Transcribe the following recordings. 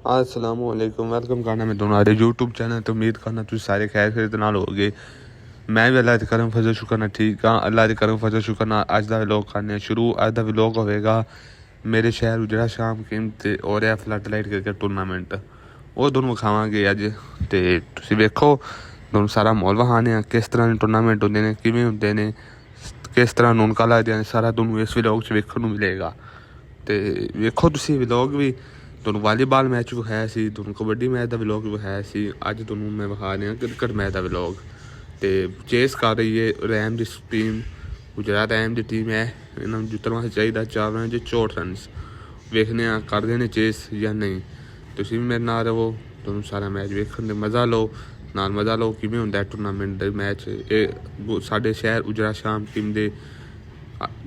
अस्सलामुअलैकुम, वेलकम करना मैं तुम्हारे यूट्यूब चैनल। तो उम्मीद करना तुम सारे खैर खैरियत नाल होगे। मैं भी अल्लाह दे करम फजल शुक्र ना ठीक हाँ। अल्लाह दे करम फजल शुक्र ना अज दा व्लॉग करने शुरू। अज दा व्लॉग होएगा मेरे शहर उजड़ा शाम कीमत हो रहा फ्लड लाइट क्रिकेट टूरनामेंट, वो दोनों विखावांगे अज। तो तुसीं वेखो दोनों सारा माहौल वहाने किस तरह के टूरनामेंट होंदे ने, किवें होंदे ने, किस तरह नूनका लगदे ने, सारा तुहानूं इस व्लॉग च वेखण नूं मिलेगा। तो वेखो तुसीं व्लॉग भी। ਤੁਹਾਨੂੰ ਵਾਲੀਬਾਲ ਮੈਚ ਵਿਖਾਇਆ ਸੀ, ਤੁਹਾਨੂੰ ਕਬੱਡੀ ਮੈਚ ਦਾ ਵਲੌਗ ਵਿਖਾਇਆ ਸੀ। ਅੱਜ ਤੁਹਾਨੂੰ ਮੈਂ ਵਿਖਾ ਰਿਹਾ ਕ੍ਰਿਕਟ ਮੈਚ ਦਾ ਵਲੌਗ। ਤੇ ਚੇਸ ਕਰ ਰਹੀ ਹੈ ਰੈਮ ਦੀ ਟੀਮ, ਗੁਜਰਾਤ ਰੈਮ ਦੀ ਟੀਮ ਹੈ। ਇਹਨਾਂ ਨੂੰ ਜਿੱਤਣ ਵਾਸਤੇ ਚਾਹੀਦਾ 4 ਰਨ 'ਚ 64 ਰਨਸ। ਵੇਖਦੇ ਹਾਂ ਕਰਦੇ ਨੇ ਚੇਸ ਜਾਂ ਨਹੀਂ। ਤੁਸੀਂ ਵੀ ਮੇਰੇ ਨਾਲ ਰਹੋ, ਤੁਹਾਨੂੰ ਸਾਰਾ ਮੈਚ ਵੇਖਣ ਦੇ ਮਜ਼ਾ ਲਓ, ਨਾਲ ਮਜ਼ਾ ਲਓ ਕਿਵੇਂ ਹੁੰਦਾ ਟੂਰਨਾਮੈਂਟ ਦੇ ਮੈਚ। ਇਹ ਸਾਡੇ ਸ਼ਹਿਰ ਉਜੜਾ ਸ਼ਾਮ ਟੀਮ ਦੇ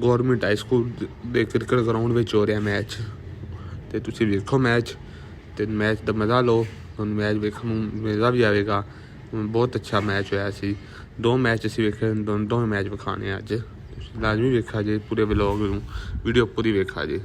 ਗੌਰਮੈਂਟ ਹਾਈ ਸਕੂਲ ਦੇ ਕ੍ਰਿਕਟ ਗਰਾਊਂਡ ਵਿੱਚ ਹੋ ਰਿਹਾ ਮੈਚ। तो तुसीं वेखो मैच, तो मैच का मज़ा लो, तुहानूं मैच वेखण नूं मज़ा भी आएगा। बहुत अच्छा मैच होया सी। 2 मैच असीं वेखे, दोनों मैच विखाने अज। लाजमी वेखा जे पूरे व्लॉग नूं, वीडियो पूरी वेखा जे।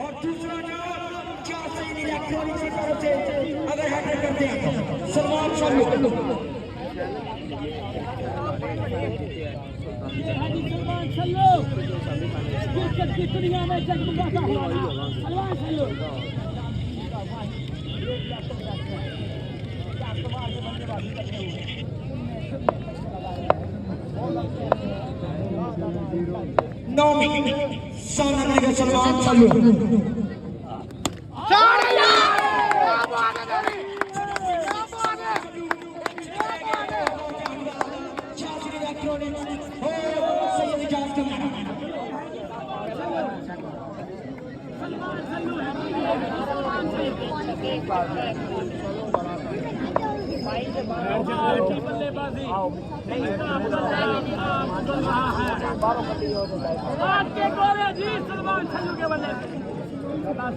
और दूसरा क्या सही इलेक्ट्रॉनिक से करते अगर हैकर करते हैं सलमान क्रिकेट की दुनिया में जगमगाता हुआ सलमान सल्लू। सलमान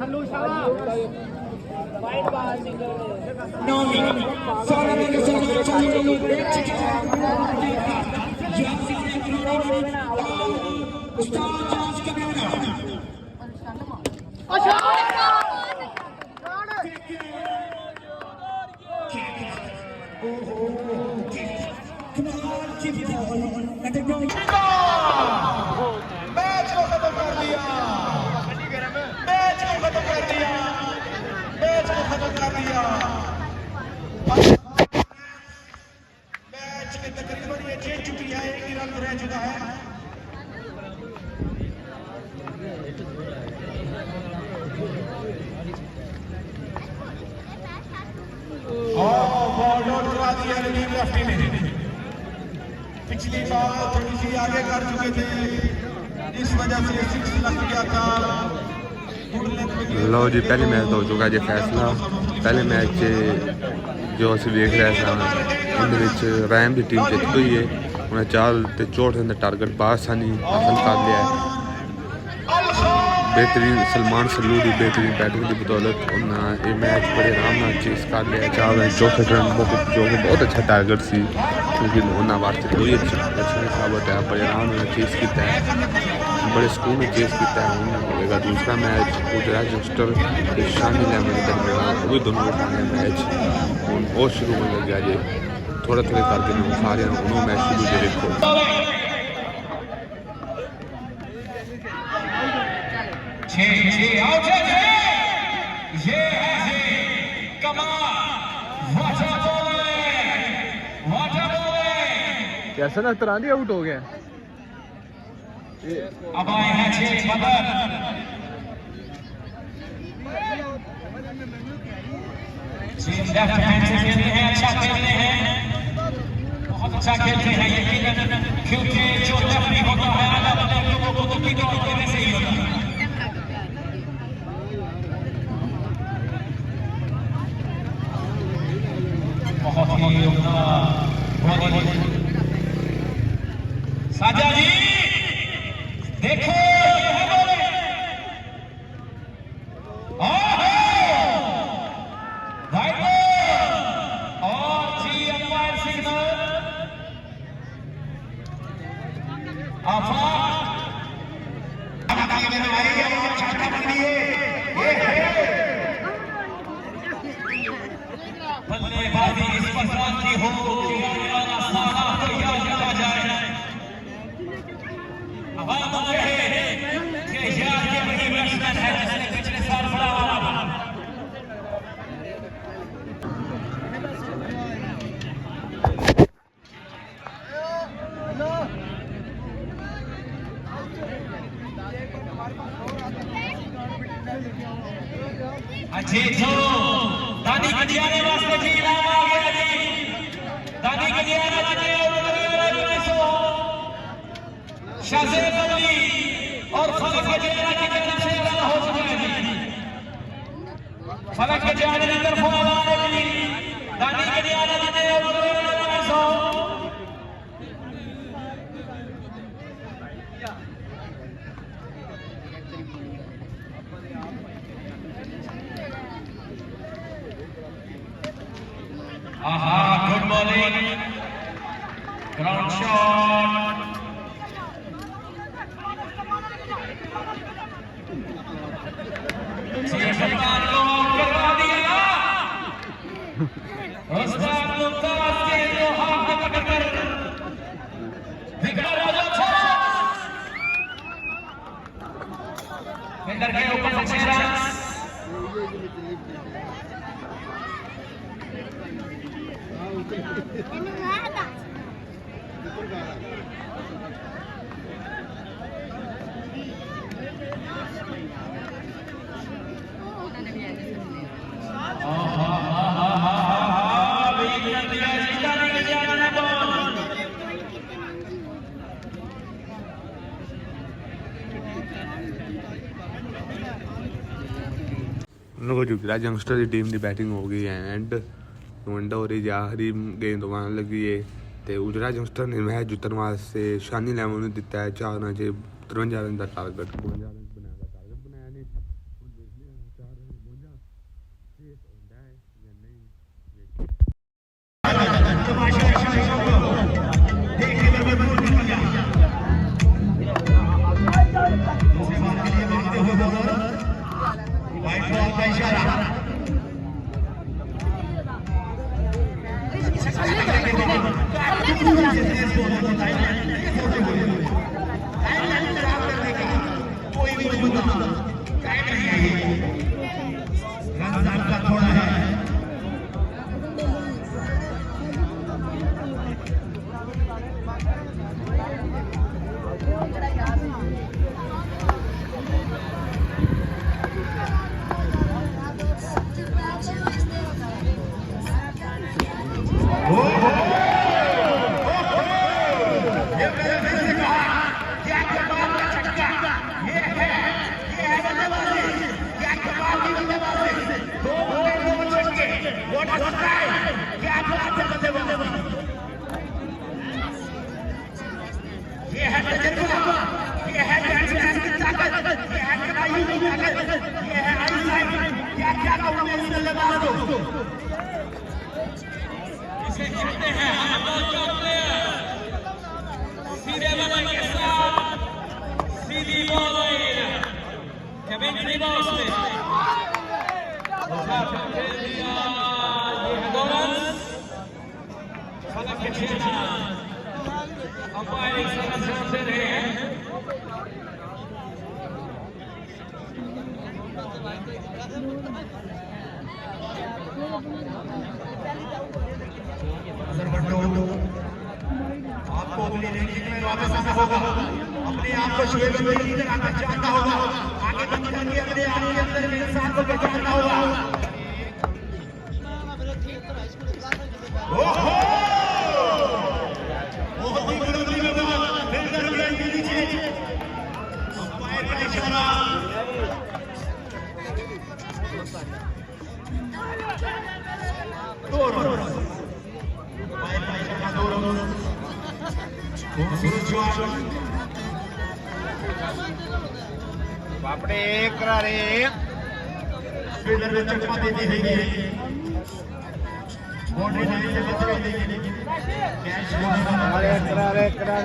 सल्लू पिछली बार थोड़ी सी आगे कर चुके थे, इस वजह से 6 लग गया था। लो जी पहले मैच हो चुका जी फैसला। पहले मैच जो असं वेख रहे थे उन्हें रैम की टीम जित गई है। उन्हें 4 ते 64 रन का टारगेट बासानी हासिल कर लिया है। बेहतरीन सलमान सल्लू की बेहतरीन बैटिंग की बदौलत उन्हें ये मैच बड़े आराम से चेस कर लिया। 4 रन 64 रन जो कि बहुत अच्छा टारगेट सी, लेकिन उन्होंने वास्ते कोई अच्छा साबित है। बड़े आराम से चेस किया है, बड़े सुकून में चेस किया है। होगा दूसरा मैच गुजरात जस्टर शामिल है मेरे दरमियान, वो भी दोनों खाने मैच हूँ वो शुरू होने लग गया जी। थोड़े थोड़े करके मैं सारे उन्होंने मैच शुरू जो देखो। कैसा ना तरह आउट हो गया। अब आए हैं 6 बदर। लेफ्ट हैंड से खेलते हैं, अच्छा खेलते हैं, बहुत अच्छा खेलते हैं यकीनन, क्योंकि जो लेफ्ट होता है लोगों को बैट्समैन है जिसने पिछले साल बड़ा मारा। जी तो दानी गडियाने वास्ते जी इनाम आ गया जी। दानी गडियाने वाले शाहजेब अली और फलक गडियाना की तरफ से ऐलान हो चुका है जी। फलक गडियाने की तरफ ऐलान है जी। दानी गडियाना ने good bowling, ground shot. कप्तान को करवा दिया। उस्ताद मुमताज के दो हाथ में पकड़कर विकेट राजा छोड़ा। फिंगर के ऊपर से 6 रन। गुजरात यंगस्टर की टीम की बैटिंग हो गई है एंड वनडा हो रही है। आखिरी गेंद आने लगी है तो गुजरात यंगस्टर ने मैच जितने वास्ते शानी लैमन ने दिता है 4 रन 53 रन का टारगेट 52 रन बनाया ने। हुण देखते हैं 4 रन 52 ये होंदा है या नहीं। इसे कहते हैं सीधे बल्ले के साथ सीधी बॉलिंग केविन रिवर्स ने फलक के 6 रन अंपायर एक रन दे रहे हैं। आपको अपनी रैंकिंग में वापस आना होगा। अपने आप को शुएब अली की तरह पहचानना होगा। आगे बढ़कर अपने आप के अंदर इंसान को पहचानना होगा। ओहो बहुत ही बुलंदी में बॉल फिल्डर विकेट के नीचे अंपायर का इशारा। बापड़े करा रे फील्डर ने चकमा दे दी है। बाउंड्री लाइन से बच गई लेकिन कैच करा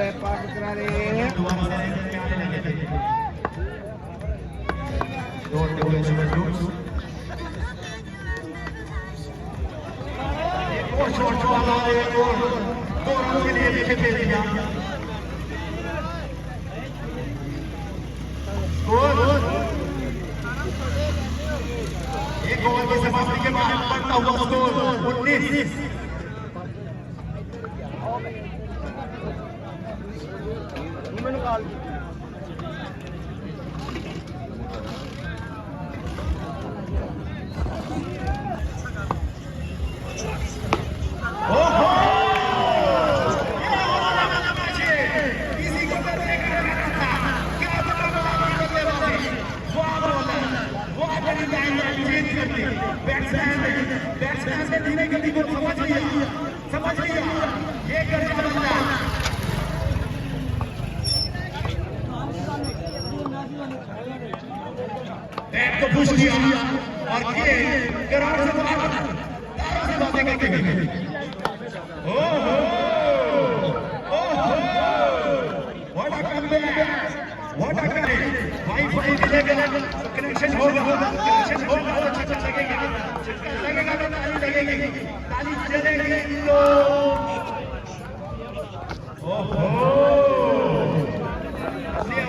रे पास करा रे दोबारा से आने लगे थे। दो टेबल से और शॉट वाला एक और 2 रन के लिए पीछे भेज दिया। एक ओवर की समाप्ति के बाद बढ़ता हुआ स्कोर 19। बैट्समैन से धीरे गति को समझ लिया ये कर बंदा बैट को पुश किया और ये ग्राउंड से बाहर तारों से बातें करते हुए ओहो what a comeback what a comeback wifi मिलेगा कनेक्शन होगा अच्छा लगेगा तो ताली चलेगी तो ओहो क्या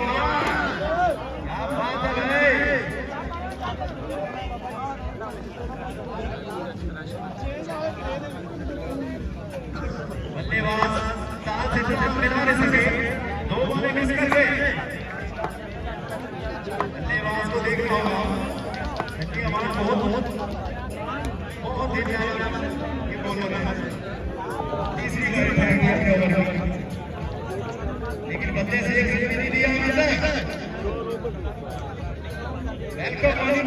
बात है भाई बल्लेबाज ताल से मिला नहीं सके, 2 बॉलें मिस कर गए। बल्लेबाज को देख रहा हूँ इसकी आवाज बहुत देर ये बॉल लगा तीसरी गई है लेकिन बंदे से एक भी नहीं दिया वेलकम मनी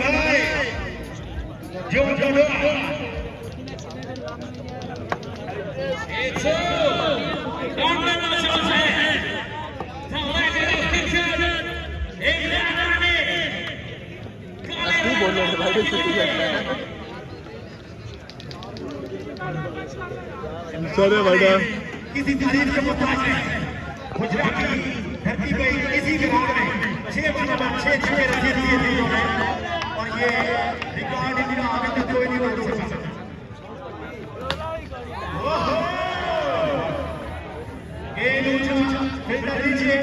भाई जो किसी तारीफ के मुताबिक है गुजरात की धरती पे इसी ग्राउंड में 6 छक्के रखे दिए थे और ये रिकॉर्ड इनका आगे तक कोई नहीं तोड़ सकता। गेंद ऊंचा फील्डर नीचे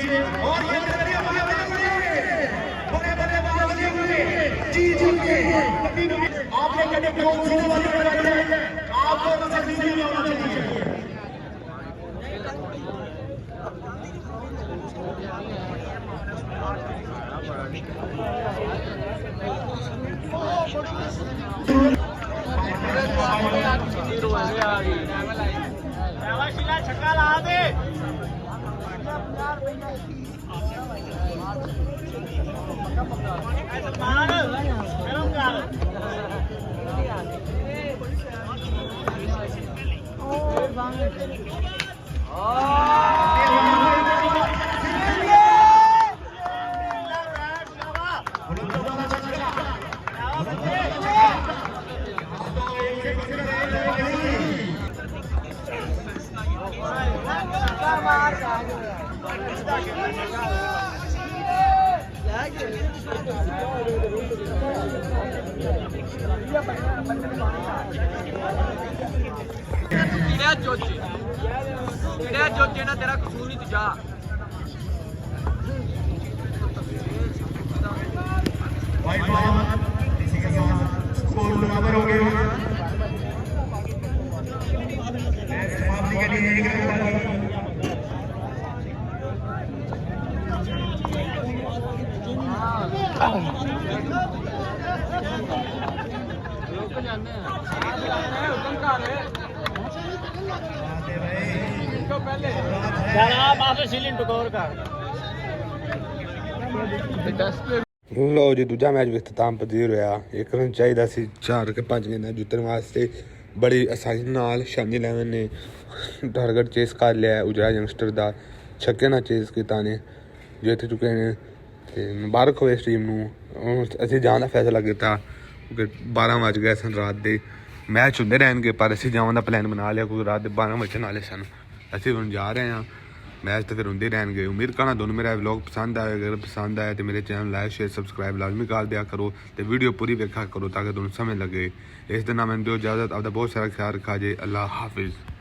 और ये बड़े बल्लेबाज हुए जी के आपने कभी कौन सी वाली बनाई है आपको सबसे नहीं होना चाहिए। छक्का ला दे जोचे ना तेरा कसूर ही तुझा इसी के साथ स्कोर बराबर हो गए। समाप्ति के लिए एक लो जी दूजा मैच भी इख्तिताम पजीर होया। एक रन चाहिए सी 4 के 5 गेंदा जितने वास्ते बड़ी आसानी नाल शानी 11 ने टारगेट चेस कर लिया। उजरा यंगस्टर का छक्के ना चेस किया ने जित चुके हैं। तो मुबारक हो इस टीम नूं। असीं जाण दा फैसला किया क्योंकि 12 बज गए सन रात के मैच होंदे रहणगे पर असीं जाण दा प्लान बना लिया क्योंकि रात के 12 बजन वाले सन। असीं हुण जा रहे हैं मैच तो फिर होंदे रहणगे। उम्मीद करना दोनों मेरा व्लॉग पसंद आए। अगर पसंद आए तो मेरे चैनल लाइक शेयर सब्सक्राइब लाजमी कर दिया करो तो वीडियो पूरी देखा करो ताकि तुम समझ लगे। इस दिन मैंने दो इजाज़त। आपका बहुत सारा ख्याल रखा जे। अल्लाह हाफिज़।